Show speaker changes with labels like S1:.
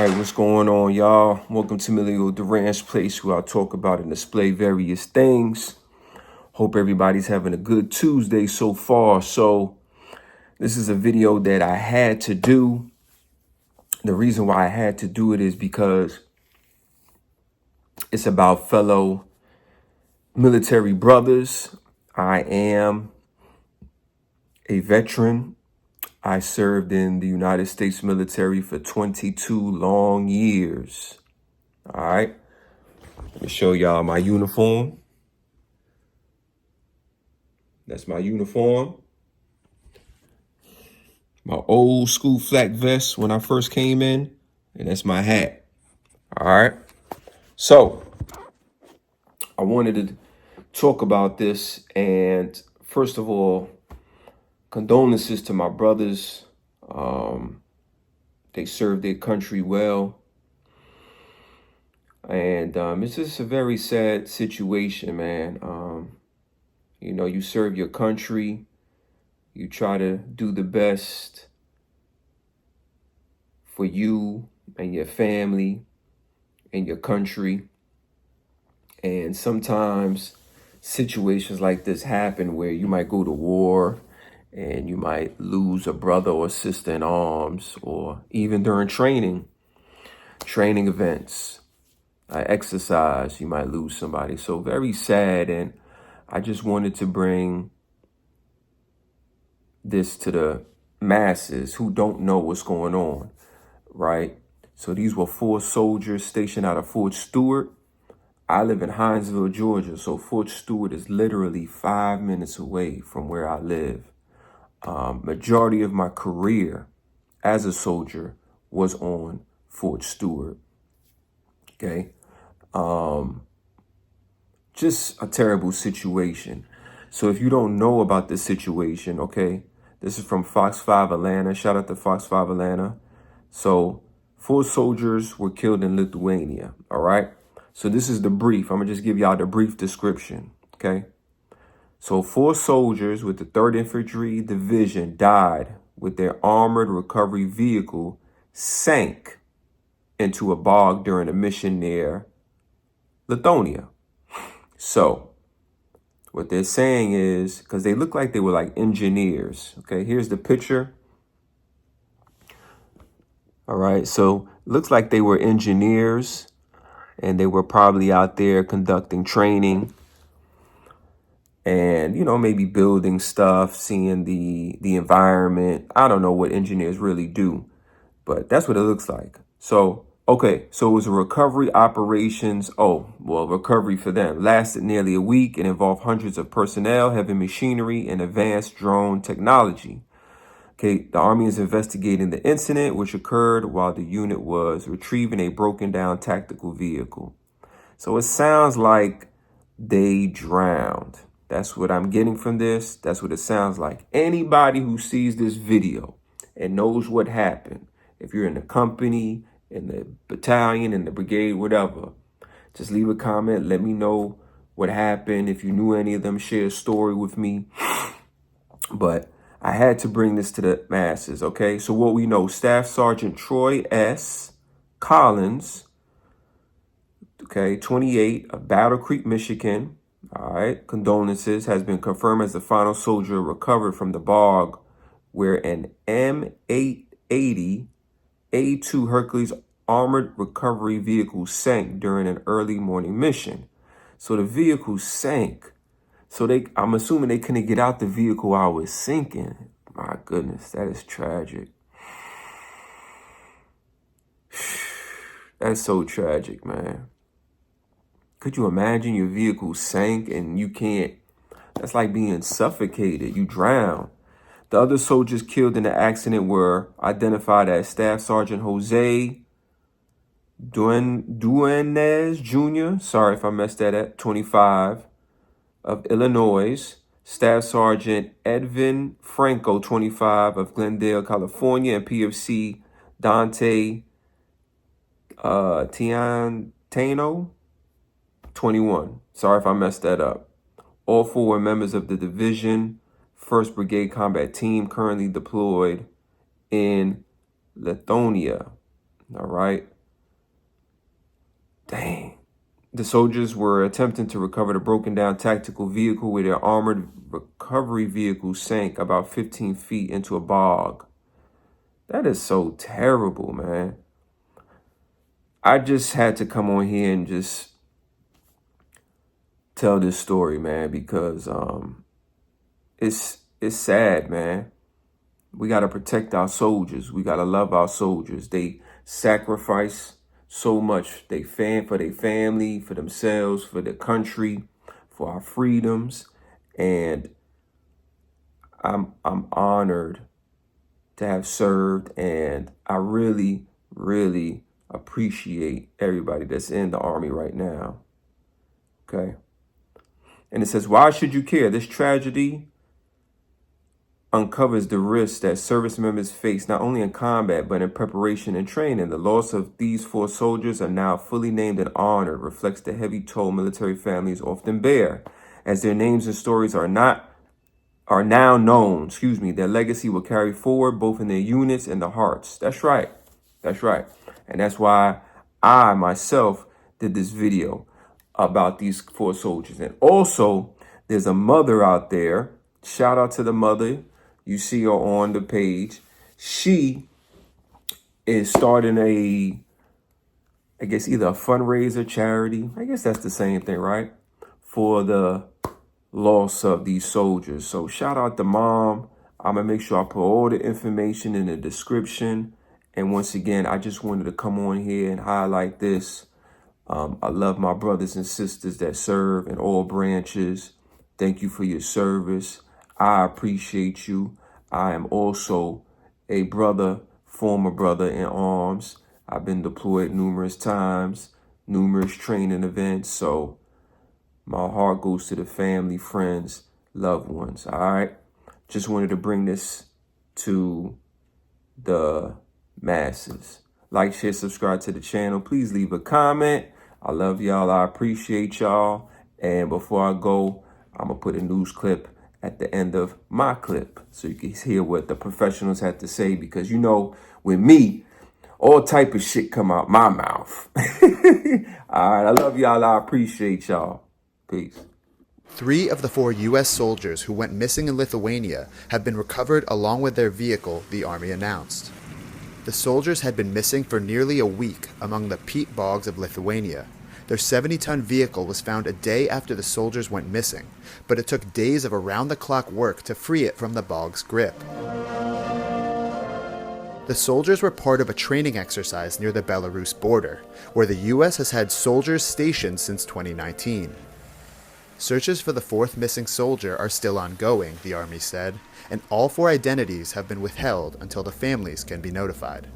S1: right, what's going on, y'all? Welcome to Emilio Duran's place, where I talk about and display various things. Hope everybody's having a good Tuesday so far. So this is a video that I had to do. The reason why I had to do it is because it's about fellow military brothers. I am a veteran. I served in the United States military for 22 long years. All right. Let me show y'all my uniform. That's my uniform. My old school flak vest when I first came in. And that's my hat. All right. So I wanted to talk about this. And first of all, condolences to my brothers. They served their country well. And it's just a very sad situation, man. You serve your country. You try to do the best for you and your family and your country. And sometimes situations like this happen where you might go to war and you might lose a brother or sister in arms, or even during training events, exercise, you might lose somebody. So very sad. And I just wanted to bring this to the masses who don't know what's going on, right? So these were 4 soldiers stationed out of Fort Stewart. I live in Hinesville, Georgia, so Fort Stewart is literally 5 minutes away from where I live. Majority of my career as a soldier was on Fort Stewart. Okay. Just a terrible situation. So if you don't know about this situation, okay, this is from Fox 5 Atlanta. Shout out to Fox 5 Atlanta. So 4 soldiers were killed in Lithuania. All right. So this is the brief. I'm going to just give y'all the brief description. Okay. So 4 soldiers with the 3rd Infantry Division died with their armored recovery vehicle sank into a bog during a mission near Lithuania. So what they're saying is, because they look like they were like engineers. Okay, here's the picture. All right, so it looks like they were engineers and they were probably out there conducting training and, maybe building stuff, seeing the environment. I don't know what engineers really do, but that's what it looks like. So, okay, so it was a recovery operations. Recovery for them lasted nearly a week and involved hundreds of personnel, heavy machinery, and advanced drone technology. Okay, the Army is investigating the incident, which occurred while the unit was retrieving a broken down tactical vehicle. So it sounds like they drowned. That's what I'm getting from this. That's what it sounds like. Anybody who sees this video and knows what happened, if you're in the company, in the battalion, in the brigade, whatever, just leave a comment. Let me know what happened. If you knew any of them, share a story with me. But I had to bring this to the masses, okay? So what we know, Staff Sergeant Troy S. Collins, okay, 28, of Battle Creek, Michigan. All right, condolences, has been confirmed as the final soldier recovered from the bog where an M880 A2 Hercules armored recovery vehicle sank during an early morning mission. So the vehicle sank. So I'm assuming they couldn't get out the vehicle while it was sinking. My goodness, that is tragic. That's so tragic, man. Could you imagine your vehicle sank and you can't? That's like being suffocated. You drown. The other soldiers killed in the accident were identified as Staff Sergeant Jose Duenes Jr. Sorry if I messed that up. 25, of Illinois. Staff Sergeant Edvin Franco, 25, of Glendale, California, and PFC Dante Tiantano, 21. Sorry if I messed that up. All 4 were members of the Division 1st Brigade Combat Team currently deployed in Lithuania. All right. Dang. The soldiers were attempting to recover the broken down tactical vehicle where their armored recovery vehicle sank about 15 feet into a bog. That is so terrible, man. I just had to come on here and just tell this story, man, because it's sad, man. We got to protect our soldiers. We got to love our soldiers. They sacrifice so much. They for their family, for themselves, for the country, for our freedoms. And I'm honored to have served, and I really, really appreciate everybody that's in the Army right now. Okay. And it says, why should you care? This tragedy uncovers the risks that service members face not only in combat, but in preparation and training. The loss of these 4 soldiers are now fully named and honored, reflects the heavy toll military families often bear. As their names and stories are now known, their legacy will carry forward both in their units and the hearts. That's right. That's right. And that's why I myself did this video about these 4 soldiers. And also, there's a mother out there. Shout out to the mother. You see her on the page. She is starting I guess either a fundraiser, charity. I guess that's the same thing, right? For the loss of these soldiers. So shout out to mom. I'm going to make sure I put all the information in the description. And once again, I just wanted to come on here and highlight this. I love my brothers and sisters that serve in all branches. Thank you for your service. I appreciate you. I am also a brother, former brother in arms. I've been deployed numerous times, numerous training events. So my heart goes to the family, friends, loved ones. All right. Just wanted to bring this to the masses. Like, share, subscribe to the channel. Please leave a comment. I love y'all. I appreciate y'all. And before I go, I'm going to put a news clip at the end of my clip so you can hear what the professionals had to say, because you know, with me, all type of shit come out my mouth. All right. I love y'all. I appreciate y'all. Peace.
S2: 3 of the 4 U.S. soldiers who went missing in Lithuania have been recovered along with their vehicle, the Army announced. The soldiers had been missing for nearly a week among the peat bogs of Lithuania. Their 70-ton vehicle was found a day after the soldiers went missing, but it took days of around-the-clock work to free it from the bog's grip. The soldiers were part of a training exercise near the Belarus border, where the U.S. has had soldiers stationed since 2019. Searches for the 4th missing soldier are still ongoing, the Army said, and all 4 identities have been withheld until the families can be notified.